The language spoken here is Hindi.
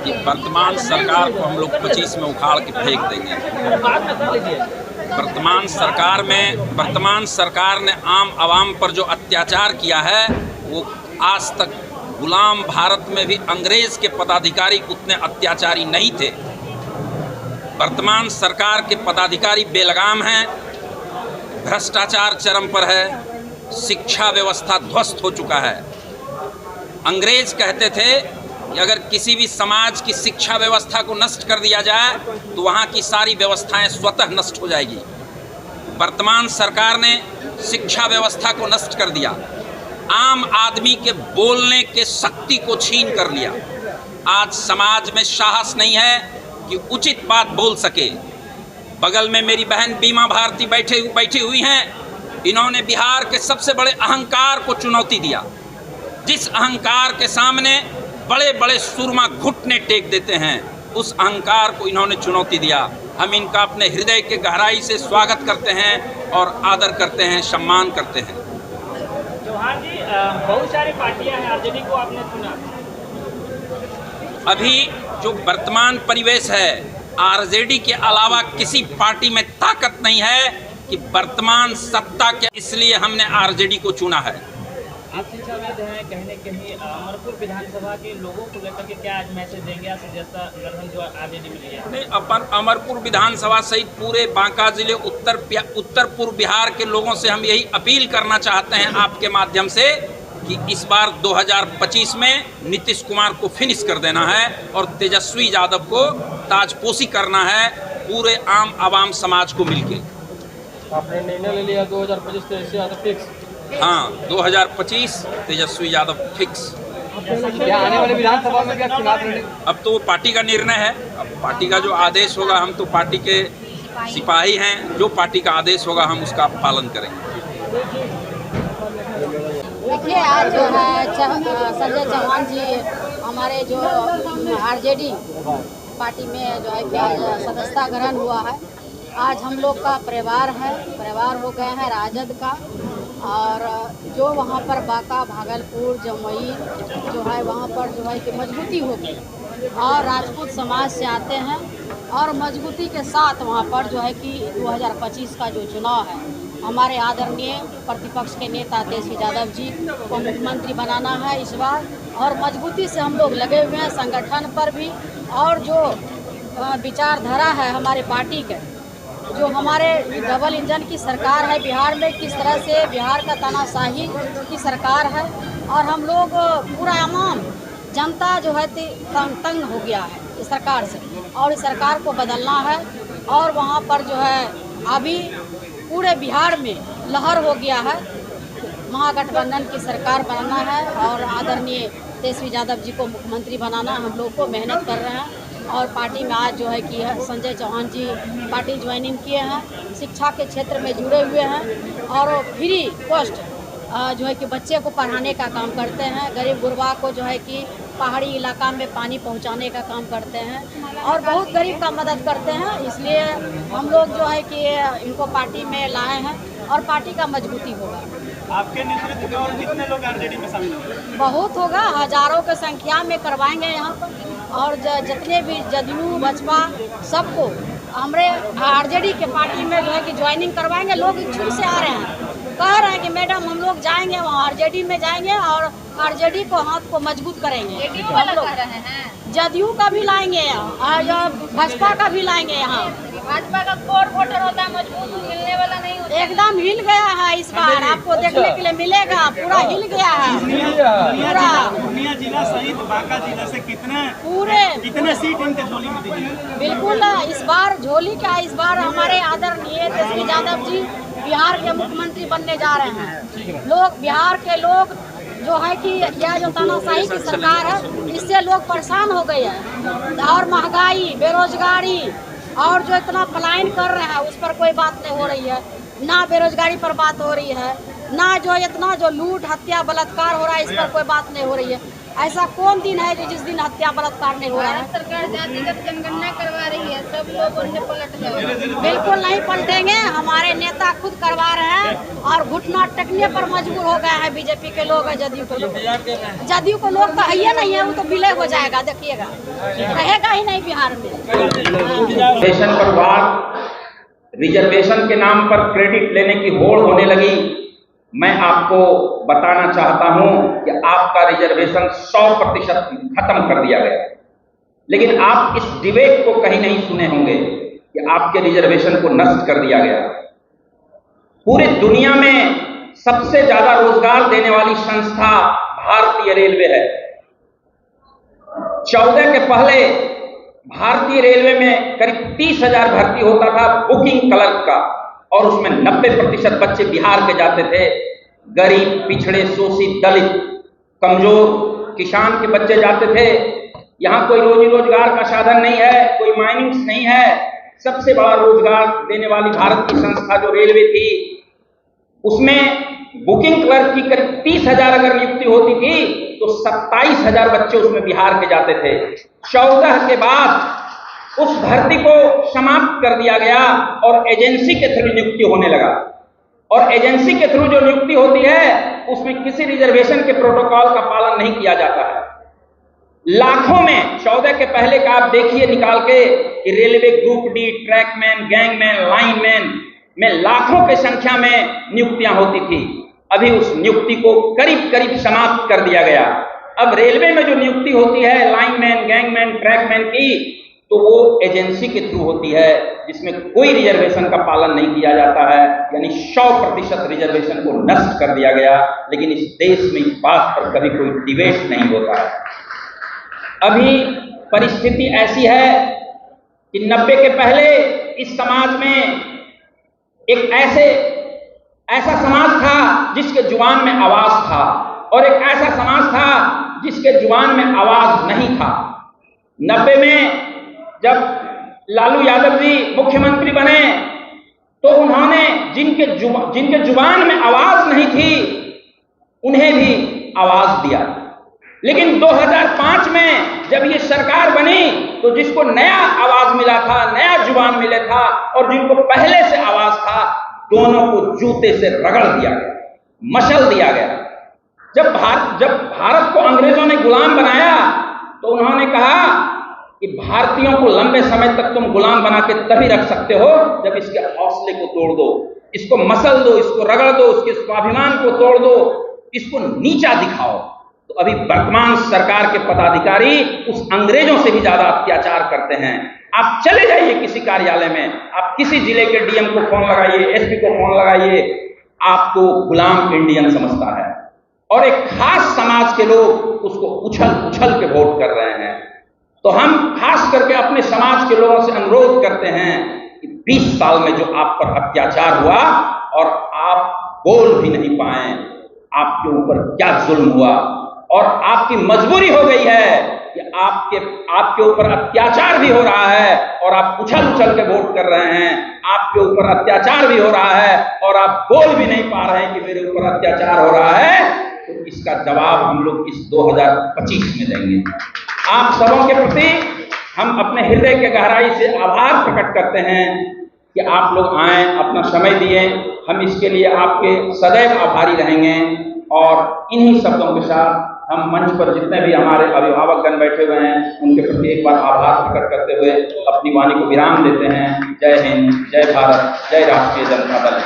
कि वर्तमान सरकार को हम लोग 25 में उखाड़ के फेंक देंगे। वर्तमान सरकार ने आम आवाम पर जो अत्याचार किया है वो आज तक गुलाम भारत में भी अंग्रेज के पदाधिकारी उतने अत्याचारी नहीं थे। वर्तमान सरकार के पदाधिकारी बेलगाम हैं, भ्रष्टाचार चरम पर है, शिक्षा व्यवस्था ध्वस्त हो चुका है। अंग्रेज कहते थे कि अगर किसी भी समाज की शिक्षा व्यवस्था को नष्ट कर दिया जाए तो वहाँ की सारी व्यवस्थाएं स्वतः नष्ट हो जाएगी। वर्तमान सरकार ने शिक्षा व्यवस्था को नष्ट कर दिया, आम आदमी के बोलने के शक्ति को छीन कर लिया। आज समाज में साहस नहीं है कि उचित बात बोल सके। बगल में मेरी बहन बीमा भारती बैठी हुई हैं। इन्होंने बिहार के सबसे बड़े अहंकार को चुनौती दिया, जिस अहंकार के सामने बड़े बड़े सुरमा घुटने टेक देते हैं, उस अहंकार को इन्होंने चुनौती दिया। हम इनका अपने हृदय के गहराई से स्वागत करते हैं और आदर करते हैं, सम्मान करते हैं। चौहान जी, बहुत सारी पार्टियां हैं, आरजेडी को आपने चुना। अभी जो वर्तमान परिवेश है, आरजेडी के अलावा किसी पार्टी में ताकत नहीं है कि वर्तमान सत्ता के, इसलिए हमने आरजेडी को चुना है। आप शिक्षाविद हैं, कहीं अमरपुर विधानसभा के लोगों को लेकर के क्या आज मैसेज देंगे या जैसा गठन जो आरजेडी में लिया? नहीं, अपन अमरपुर विधानसभा सहित पूरे बांका जिले उत्तर पूर्व बिहार के लोगों से हम यही अपील करना चाहते हैं आपके माध्यम से कि इस बार 2025 में नीतीश कुमार को फिनिश कर देना है और तेजस्वी यादव को ताजपोशी करना है पूरे आम आवाम समाज को मिलके। आपने निर्णय ले लिया 2025 तेजस्वी यादव फिक्स? हाँ, 2025 तेजस्वी यादव फिक्स। क्या आने वाले विधानसभा में क्या चुनाव लड़ेंगे? अब तो पार्टी का निर्णय है, अब पार्टी का जो आदेश होगा, हम तो पार्टी के सिपाही हैं, जो पार्टी का आदेश होगा हम उसका पालन करेंगे। देखिए, आज जो है संजय चौहान जी हमारे जो आरजेडी पार्टी में जो है कि आज सदस्यता ग्रहण हुआ है। आज हम लोग का परिवार हो गए हैं राजद का, और जो वहाँ पर बांका, भागलपुर, जमुई जो है वहाँ पर जो है कि मजबूती हो गई और राजपूत समाज से आते हैं और मजबूती के साथ वहाँ पर जो है कि 2025 का जो चुनाव है, हमारे आदरणीय प्रतिपक्ष के नेता तेजस्वी यादव जी को मुख्यमंत्री बनाना है इस बार, और मजबूती से हम लोग लगे हुए हैं संगठन पर भी। और जो विचारधारा है हमारे पार्टी के, जो हमारे डबल इंजन की सरकार है बिहार में, किस तरह से बिहार का तानाशाही की सरकार है और हम लोग पूरा आम जनता जो है तंग हो गया है इस सरकार से, और इस सरकार को बदलना है। और वहाँ पर जो है अभी पूरे बिहार में लहर हो गया है, महागठबंधन की सरकार बनाना है और आदरणीय तेजस्वी यादव जी को मुख्यमंत्री बनाना। हम लोग को मेहनत कर रहे हैं और पार्टी में आज जो है कि संजय चौहान जी पार्टी ज्वाइनिंग किए हैं, शिक्षा के क्षेत्र में जुड़े हुए हैं और फ्री कॉस्ट जो है कि बच्चे को पढ़ाने का काम करते हैं, गरीब गुरबा को जो है कि पहाड़ी इलाका में पानी पहुंचाने का काम करते हैं और बहुत गरीब का मदद करते हैं। इसलिए हम लोग जो है कि इनको पार्टी में लाए हैं और पार्टी का मजबूती होगा। आपके नेतृत्व में और कितने लोग आरजेडी में शामिल होंगे? बहुत होगा, हजारों की संख्या में करवाएंगे यहाँ पर, और जितने भी जदयू बसपा सबको हमारे आरजेडी के पार्टी में जो है कि ज्वाइनिंग करवाएंगे। लोग इच्छुक से आ रहे हैं, कह रहे हैं कि मैडम हम लोग जाएंगे वहाँ आरजेडी में जाएंगे और आरजेडी को हाथ को मजबूत करेंगे। हम लोग जदयू का भी लाएंगे और भाजपा का भी लाएंगे। यहाँ भाजपा का कोर वोटर होता है, मजबूत मिलने वाला नहीं होता। एकदम हिल गया है इस बार, आपको देखने के लिए मिलेगा, पूरा हिल गया है पूरा। पूर्णिया जिला सहित बांका जिला से कितने सीट इनके झोली में दीजिए? बिल्कुल, इस बार झोली क्या, इस बार हमारे आदरणीय तेजस्वी यादव जी बिहार के मुख्यमंत्री बनने जा रहे हैं। लोग, बिहार के लोग जो है कि यह जो तानाशाही की सरकार है इससे लोग परेशान हो गए हैं, और महंगाई, बेरोजगारी और जो इतना पलायन कर रहे हैं उस पर कोई बात नहीं हो रही है, ना बेरोजगारी पर बात हो रही है, ना जो इतना जो लूट हत्या बलात्कार हो रहा है, इस पर कोई बात नहीं हो रही है। ऐसा कौन दिन है जो जिस दिन हत्या बलात्कार नहीं हो रहा है? सरकार जातिगत जनगणना करवा रही है, सब लोग उनसे पलट गए। बिल्कुल नहीं पलटेंगे, हमारे नेता खुद करवा रहे हैं और घुटना टेकने पर मजबूर हो गए हैं बीजेपी के लोग, जदयू के लोग। जदयू को लोग तो है नहीं है, वो तो विलय हो जाएगा, देखिएगा, रहेगा ही नहीं बिहार में। रिजर्वेशन पर बात, रिजर्वेशन के नाम पर क्रेडिट लेने की होड़ होने लगी। मैं आपको बताना चाहता हूं कि आपका रिजर्वेशन 100% खत्म कर दिया गया, लेकिन आप इस डिबेट को कहीं नहीं सुने होंगे कि आपके रिजर्वेशन को नष्ट कर दिया गया। पूरी दुनिया में सबसे ज्यादा रोजगार देने वाली संस्था भारतीय रेलवे है। 14 के पहले भारतीय रेलवे में करीब 30,000 भर्ती होता था बुकिंग क्लर्क का, और उसमें 90% बच्चे बिहार के जाते थे। गरीब, पिछड़े, शोषित, दलित, कमजोर किसान के बच्चे जाते थे। यहाँ कोई रोजी रोजगार का साधन नहीं है, कोई माइनिंग्स नहीं है। सबसे बड़ा रोजगार देने वाली भारत की संस्था जो रेलवे थी, उसमें बुकिंग क्लर्क की करीब 30,000 अगर नियुक्ति होती थी तो 27,000 बच्चे उसमें बिहार के जाते थे। 14 के बाद उस भर्ती को समाप्त कर दिया गया और एजेंसी के थ्रू नियुक्ति होने लगा, और एजेंसी के थ्रू जो नियुक्ति होती है उसमें किसी रिजर्वेशन के प्रोटोकॉल का पालन नहीं किया जाता है। लाखों में 14 के पहले का आप देखिए निकाल के कि railway group D, trackman, gangman, lineman में लाखों की संख्या में नियुक्तियां होती थी। अभी उस नियुक्ति को करीब करीब समाप्त कर दिया गया। अब रेलवे में जो नियुक्ति होती है लाइनमैन, गैंगमैन, ट्रैकमैन की, तो वो एजेंसी के थ्रू होती है, जिसमें कोई रिजर्वेशन का पालन नहीं किया जाता है। यानी 100% रिजर्वेशन को नष्ट कर दिया गया। लेकिन इस देश में इस बात पर कभी कोई डिबेट नहीं होता है। अभी परिस्थिति ऐसी है कि 90 के पहले इस समाज में एक ऐसा समाज था जिसके जुबान में आवाज था, और एक ऐसा समाज था जिसके जुबान में आवाज नहीं था। 90 में जब लालू यादव जी मुख्यमंत्री बने तो उन्होंने जिनके जुबान में आवाज नहीं थी उन्हें भी आवाज दिया। लेकिन 2005 में जब ये सरकार बनी तो जिसको नया आवाज मिला था, नया जुबान मिला था, और जिनको पहले से आवाज था, दोनों को जूते से रगड़ दिया गया, मसल दिया गया। जब भारत को अंग्रेजों ने गुलाम बनाया तो उन्होंने कहा कि भारतीयों को लंबे समय तक तुम गुलाम बना के तभी रख सकते हो जब इसके हौसले को तोड़ दो, इसको मसल दो, इसको रगड़ दो, उसके स्वाभिमान को तोड़ दो, इसको नीचा दिखाओ। तो अभी वर्तमान सरकार के पदाधिकारी उस अंग्रेजों से भी ज्यादा अत्याचार करते हैं। आप चले जाइए किसी कार्यालय में, आप किसी जिले के डीएम को फोन लगाइए, एसपी को फोन लगाइए, आपको गुलाम इंडियन समझता है, और एक खास समाज के लोग उसको उछल के वोट कर रहे हैं। तो हम खास करके अपने समाज के लोगों से अनुरोध करते हैं कि 20 साल में जो आप पर अत्याचार हुआ और आप बोल भी नहीं पाए, आपके ऊपर क्या जुल्म हुआ, और आपकी मजबूरी हो गई है कि आपके ऊपर अत्याचार भी हो रहा है और आप उछल के वोट कर रहे हैं। आपके ऊपर अत्याचार भी हो रहा है और आप बोल भी नहीं पा रहे हैं कि मेरे ऊपर अत्याचार हो रहा है। तो इसका जवाब हम लोग इस 2025 में देंगे। आप सबों के प्रति हम अपने हृदय के गहराई से आभार प्रकट करते हैं कि आप लोग आए, अपना समय दिए। हम इसके लिए आपके सदैव आभारी रहेंगे। और इन्हीं शब्दों के साथ हम मंच पर जितने भी हमारे अभिभावकगण बैठे हुए हैं उनके प्रति एक बार आभार प्रकट करते हुए अपनी वाणी को विराम देते हैं। जय हिंद, जय भारत, जय राष्ट्रीय जनता दल।